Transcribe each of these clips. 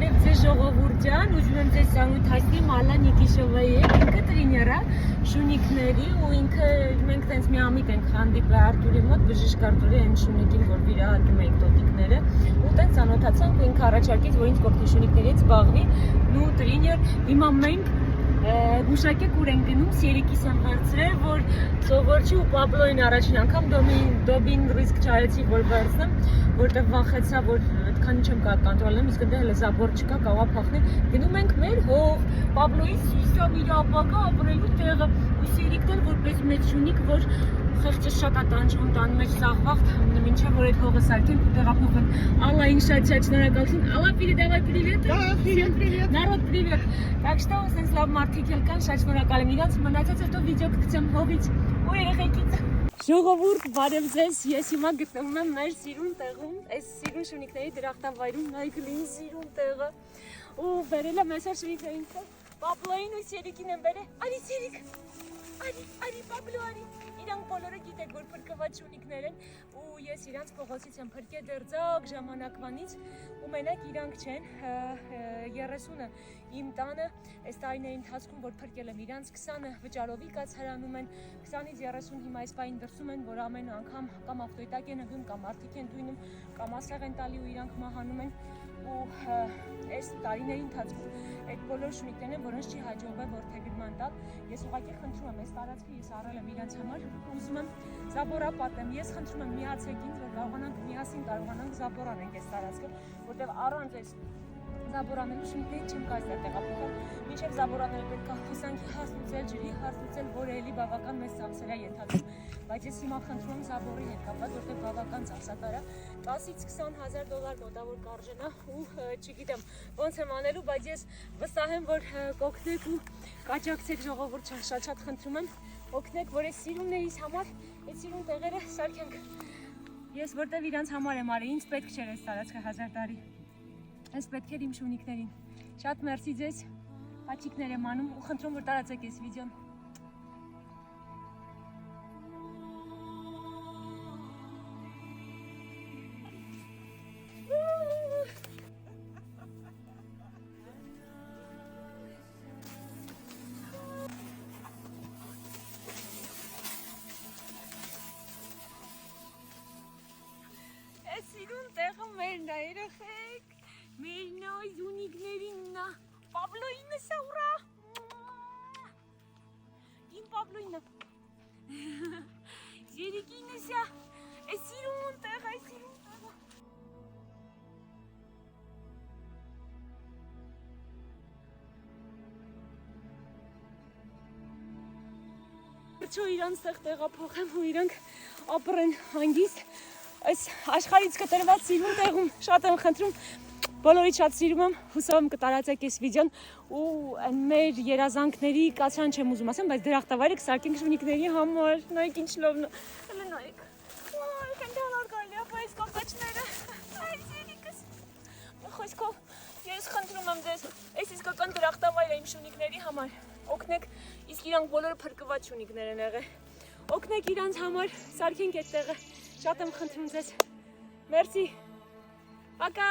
Բարև ձեզ ժողովուրդ ջան, ուզում եմ ձեզ ծանոթացնեմ Ալլա Նիկիշովայի հետ, ինքը տրիներ է շունիկների ու ինքը մենք տենց մի ամիտ ենք հանդիպել Արտուրի մոտ, բժիշկ Արտուրի այն շունիկին, որ վիրահատում էինք տոտիկները ու տենց ծանոթացանք ու ինքը առաջարկեց, որ ինձ կօգնի շունիկներից զբաղվի ու տրիներ, հիմա մենք գուշակեք ուր ենք գնում, Սերիկիս եմ վերցրել, որ սովորչի ու Պաբլոյին առաջին անգամ դոբին ռիսկ չարեցի, որ վերցնեմ, որտեղ վախեցա, որ այդքանի չեմ կարող կոնտրոլեմ, իսկ դե հələ զաբոր չկա, կարողա փախնել։ Գնում ենք մեր հող, Պաբլոյի սիսա իր ապագա ապրելու տեղը, ու Սերիկն որպես մեծ շունիկ, որ խեղճը շատ է տանջվում տան մեջ սաղվաղ, մինչև որ այդ հողը սարքեն ու տեղափոխեն։ Ալլային շատ շնորհակալություն։ Ալլա, давай привет. Всем привет. Народ, привет. Так что, sense լավ մարդիկ էլ կան, շատ շնորհակալ եմ իրանց, մնացած հետո վիդեո կգցեմ հողից ու երեխեքից։ Ժողովուրդ, բարև ձեզ, ես հիմա գտնվում եմ մեր սիրուն տեղում, այս սիրուն շունիկների դրախտավայրում, նայքլին սիրուն տեղը ու բերել եմ այսօր շունիկներին, Պաբլոյին ու Սերիկին եմ բերել, արի Սերիկ, արի Պաբլո, արի, իրանք բոլորը գիտեք, որ փրկված շունիկներ են ու ես իրանց փողոցից եմ փրկել դեռ ձակ ժամանակվանից ու մենակ իրանք չեն, 30-ը իմ տանը, այս տարիների ընթացքում, որ փրկել եմ իրանց 20-ը վճարովի կացարանում են, 20-ից 30 հիմա այս պահին դրսում են, որ ամեն անգամ կամ ավտոյտակ են ընկնում, կամ մարդիկ են դույնում, կամ ասեղ են տալի ու իրանք մահանում են ու այս տարիների ընթացքում այդ բոլոր շունիկներն են, որոնց չի հաջողվել որդեգրման տալ, ես ուղղակի խնդրում եմ այս տարածքը ես առել եմ իրանց համար, ուզում եմ զաբորապատեմ, ես խնդրում եմ միացեք ինձ, որ կարողանանք միասին կարողանանք զաբորանենք այս տարածքը, որտեղ առանց այս զաբորանելու շունիկների չեմ կարող տեղափոխել, մինչև զաբորանելը պետք է հոսանքի հարց լուծել, ջրի հարց լուծել, որը էլի բավական մեծ ծախսեր է ենթադրում, բայց ես հիմա խնդրում եմ զաբորի հետ կապված, որտեղ բավական ծախսատար է, 10-ից 20,000 դոլար մոտավոր կարժենա ու չգիտեմ ոնց եմ անելու, բայց ես վստահ եմ, որ կօգնեք ու կաջակցեք ժողովուրդ, շատ խնդրում եմ, օգնեք, որ այս սիրուններից համար, այդ սիրուն տեղերը սարքենք, ես որտեղ իրանց համար եմ արել, ինձ պետք չէր այս տարածքը 1000 տարի, այս պետք էր իմ շունիկներին, շատ մերսի ձեզ, պաչիկներ եմ անում ու խնդրում, որ տարածեք այս վիդեոն։ Այս սիրուն տեղը մերն է, երեխեք, մերն է, զունիկներինն է, Պաբլոյինը սա ուրա, իմ Պաբլոյինը, Սերիկինը սա, այս սիրուն տեղը, այս սիրուն տեղը։ Չո իրանց տեղ տեղափոխեմ ու իրանք ապրեն հանգիստ, այս աշխարհից կտրված սիրուն տեղում շատ եմ խնդրում, բոլորից շատ սիրում եմ, հուսով եմ կտարածեք այս վիդեոն ու մեր երազանքների կացրան չեմ ուզում ասեմ, բայց դրախտավայրը կսարքենք շունիկների համար, նայեք ինչ լովն է, հələ նայեք, խնդանար գալի, ապա այս կոկոչները, այ Սերիկս, խոսքով, ես խնդրում եմ ձեզ, այս իսկական դրախտավայր է իմ շունիկների համար, օգնեք, իսկ իրանք բոլորը փրկված շունիկներ են եղել, օգնեք իրանց համար, սարքենք այդ տեղը, շատ եմ խնդրում ձեզ, մերսի, պակա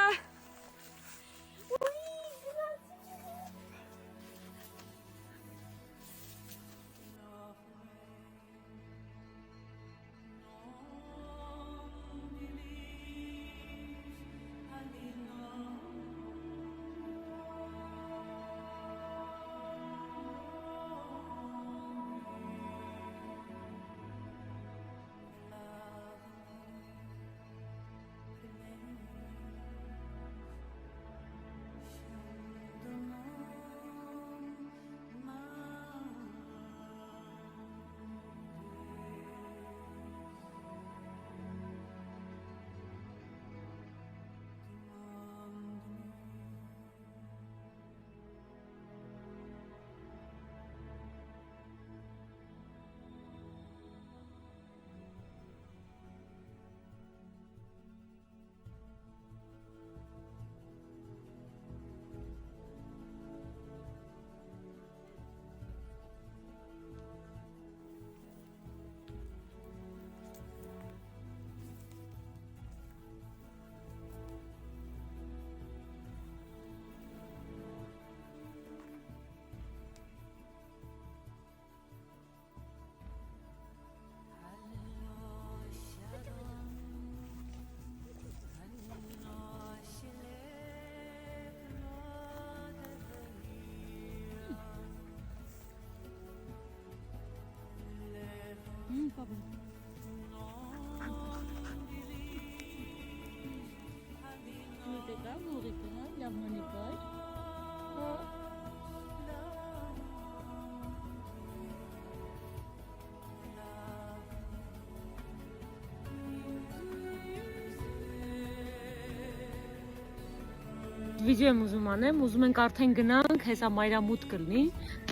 վիդեո եմ ուզում անեմ, ուզում ենք արդեն գնանք, հեսա մայրամուտ կլնի,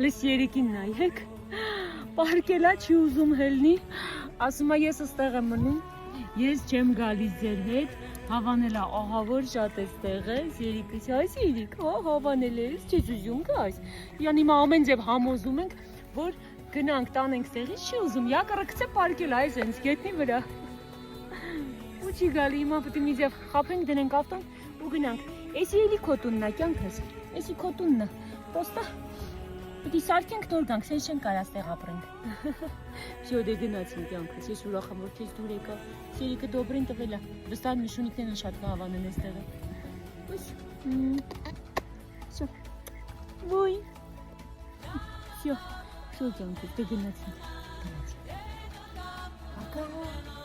լես երիկին նայեք, պարկելա չի ուզում հելնի, ասում է ես ստեղ եմ մնում, ես չեմ գալիս ձեր հետ, հավանելա ահա որ շատ ես տեղես, երիկս, այս երիկ, հավանել ես, չես ուզում գաս, յան հիմա ամեն ձև համոզում ենք, որ գնանք տանենք տեղից, չի ուզում, յակարը կցե պարկելա այս հենց գետնի վրա, ու չի գալի, հիմա պտի մի ձև խապենք, դնենք ավտոն ու գնանք, էսի էլի քո տունն է, կյանքս, էսի քո տունն է, պոստա, պտի սարքենք նոր գանք, սենց չեն կարա ստեղ ապրենք, Всё, դե գնացին կյանքս, ես ուրախ եմ, որ քեզ դուր եկա, Սերիկը դոբրին տվել է, վստահ Միշունիկներն շատ կհավանեն այստեղը, ույս, Всё, ոյ, Всё, կյանքս, դե գնացին, Ակա